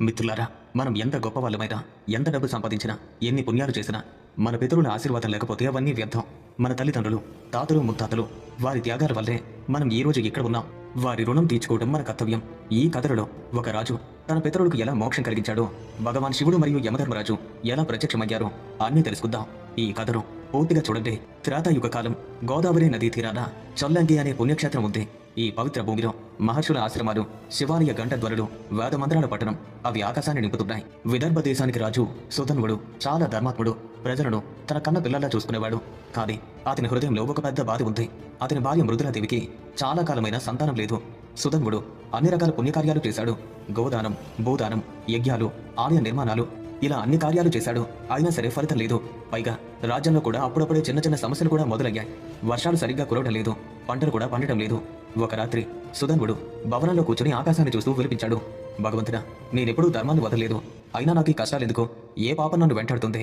మిత్రులారా, మనం ఎంత గొప్పవాళ్ళమైనా, ఎంత డబ్బు సంపాదించినా, ఎన్ని పుణ్యాలు చేసినా మన పితరుల ఆశీర్వాదం లేకపోతే అవన్నీ వ్యర్థం. మన తల్లిదండ్రులు, తాతలు, ముత్తాతలు వారి త్యాగాల వల్లే మనం ఈ రోజు ఇక్కడ ఉన్నాం. వారి రుణం తీర్చుకోవడం మన కర్తవ్యం. ఈ కథలలో ఒక రాజు తన పితరులకు ఎలా మోక్షం కలిగించాడో, భగవాన్ శివుడు మరియు యమధర్మరాజు ఎలా ప్రత్యక్షమయ్యారో అన్నీ తెలుసుకుందాం. ఈ కథను పూర్తిగా చూడండి. త్రేతాయుగ కాలం గోదావరి నదీ తీరాన చొల్లంగి అనే పుణ్యక్షేత్రం ఉంది. ఈ పవిత్ర భూమిలో మహర్షుల ఆశ్రమాలు, శివాలయ గంటధ్వరులు, వేదమంత్రాల పట్టణం అవి ఆకాశాన్ని నింపుతున్నాయి. విదర్భ దేశానికి రాజు సుధన్వుడు చాలా ధర్మాత్ముడు. ప్రజలను తన కన్న పిల్లల్లా చూసుకునేవాడు. కానీ అతని హృదయంలో ఒక పెద్ద బాధ ఉంది. అతని భార్య మృదులాదేవికి చాలా కాలమైన సంతానం లేదు. సుధన్వుడు అన్ని రకాల పుణ్యకార్యాలు చేశాడు. గోదానం, భూదానం, యజ్ఞాలు, ఆలయ నిర్మాణాలు ఇలా అన్ని కార్యాలు చేశాడు. అయినా సరే ఫలితం లేదు. పైగా రాజ్యంలో కూడా అప్పుడప్పుడే చిన్న చిన్న సమస్యలు కూడా మొదలయ్యాయి. వర్షాలు సరిగ్గా కురవడం లేదు. పంటలు కూడా పండటం లేదు. ఒక రాత్రి సుధన్వుడు భవనంలో కూర్చుని ఆకాశాన్ని చూస్తూ విలిపించాడు. భగవంతుడా, నేనెప్పుడూ ధర్మాన్ని వదలలేదు. అయినా నాకు ఈ కష్టాలెందుకు? ఏ పాపం నన్ను వెంటాడుతుంది?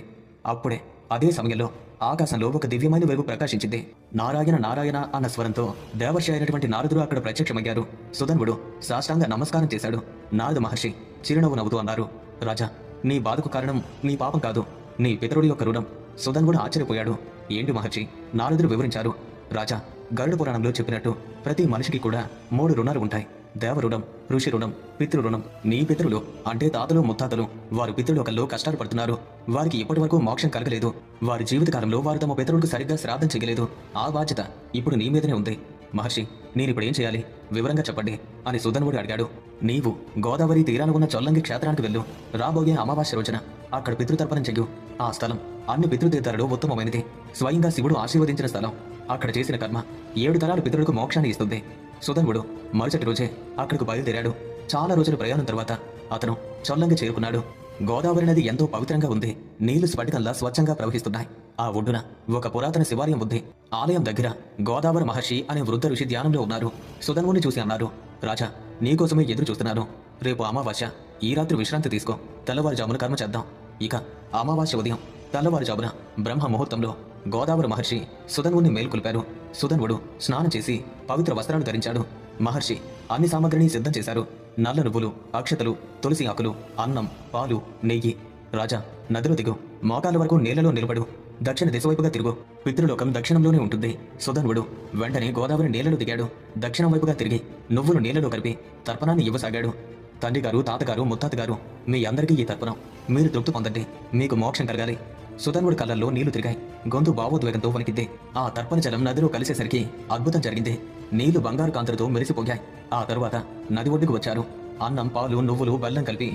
అప్పుడే అదే సమయంలో ఆకాశంలో ఒక దివ్యమైన వెలుగు ప్రకాశించింది. నారాయణ నారాయణ అన్న స్వరంతో దేవర్షి అయినటువంటి నారదుడు అక్కడ ప్రత్యక్షమయ్యారు. సుధన్వుడు సాష్టాంగ నమస్కారం చేశాడు. నారద మహర్షి చిరునవ్వు నవ్వుతూ అన్నారు, రాజా, నీ బాధకు కారణం నీ పాపం కాదు, నీ పితరుడి యొక్క రుణం. సుధన్వుడు ఆశ్చర్యపోయాడు. ఏంటి మహర్షి? నారదుడు వివరించారు. రాజా, గరుడ పురాణంలో చెప్పినట్టు ప్రతి మనిషికి కూడా 3 రుణాలు ఉంటాయి. దేవ రుణం, ఋషి రుణం, పితృ రుణం. నీ పితరులు అంటే తాతలు, ముత్తాతలు వారి పితృలోకంలో కష్టాలు పడుతున్నారు. వారికి ఇప్పటి వరకు మోక్షం కలగలేదు. వారి జీవితకాలంలో వారు తమ పితరులకు సరిగ్గా శ్రాద్ధం చేయలేదు. ఆ బాధ్యత ఇప్పుడు నీ మీదనే ఉంది. మహర్షి, నేనిప్పుడు ఏం చేయాలి? వివరంగా చెప్పండి అని సుధన్వుడు అడిగాడు. నీవు గోదావరి తీరాన ఉన్న చొల్లంగి క్షేత్రానికి వెళ్ళు. రాబోయే అమావాస్య రోజున అక్కడ పితృతర్పణం చెయ్యు. ఆ స్థలం అన్ని పితృతీర్థాలలో ఉత్తమమైనది. స్వయంగా శివుడు ఆశీర్వదించిన స్థలం. అక్కడ చేసిన కర్మ 7 తరాలు పితరులకు మోక్షాన్ని ఇస్తుంది. సుధన్వుడు మరుసటి రోజే అక్కడికి బయలుదేరాడు. చాలా రోజుల ప్రయాణం తర్వాత అతను చొల్లంగి చేరుకున్నాడు. గోదావరి నది ఎంతో పవిత్రంగా ఉంది. నీళ్లు స్ఫటికంలా స్వచ్ఛంగా ప్రవహిస్తున్నాయి. ఆ ఒడ్డున ఒక పురాతన శివాలయం ఉంది. ఆలయం దగ్గర గోదావరి మహర్షి అనే వృద్ధ ఋషి ధ్యానంలో ఉన్నారు. సుధన్వుని చూసి అన్నారు, రాజా, నీకోసమే ఎదురు చూస్తున్నాను. రేపు అమావాస్య. ఈ రాత్రి విశ్రాంతి తీసుకో. తెల్లవారుజామున కర్మ చేద్దాం. ఇక అమావాస్య ఉదయం తెల్లవారుజామున బ్రహ్మ ముహూర్తంలో గోదావరి మహర్షి సుధన్వుని మేల్కొల్పారు. సుధన్వుడు స్నానం చేసి పవిత్ర వస్త్రాలు ధరించాడు. మహర్షి అన్ని సామగ్రిని సిద్ధం చేశారు. నల్ల నువ్వులు, అక్షతలు, తులసి ఆకులు, అన్నం, పాలు, నెయ్యి. రాజా, నదిలో దిగు. మోకాల వరకు నీళ్లలో నిలబడు. దక్షిణ దిశవైపుగా తిరుగు. పితృలోకం దక్షిణంలోనే ఉంటుంది. సుధన్వుడు వెంటనే గోదావరి నీళ్లలో దిగాడు. దక్షిణం వైపుగా తిరిగి నువ్వులు నీళ్లలో కలిపి తర్పణాన్ని ఇవ్వసాగాడు. తండ్రి గారు, తాతగారు, ముత్తాతగారు, మీ అందరికీ ఈ తర్పణం. మీరు తృప్తి పొందండి. మీకు మోక్షం కలగాలి. సుధన్వుడి కళ్ళల్లో నీళ్లు తిరిగాయి. గొంతు భావోద్వేగంతో వణికింది. ఆ తర్పణ జలం నదిలో కలిసేసరికి అద్భుతం జరిగింది. నీళ్లు బంగారు కాంతులతో మెరిసిపోయాయి. ఆ తరువాత నది ఒడ్డుకు వచ్చారు. అన్నం, పాలు, నువ్వులు, బెల్లం కలిపి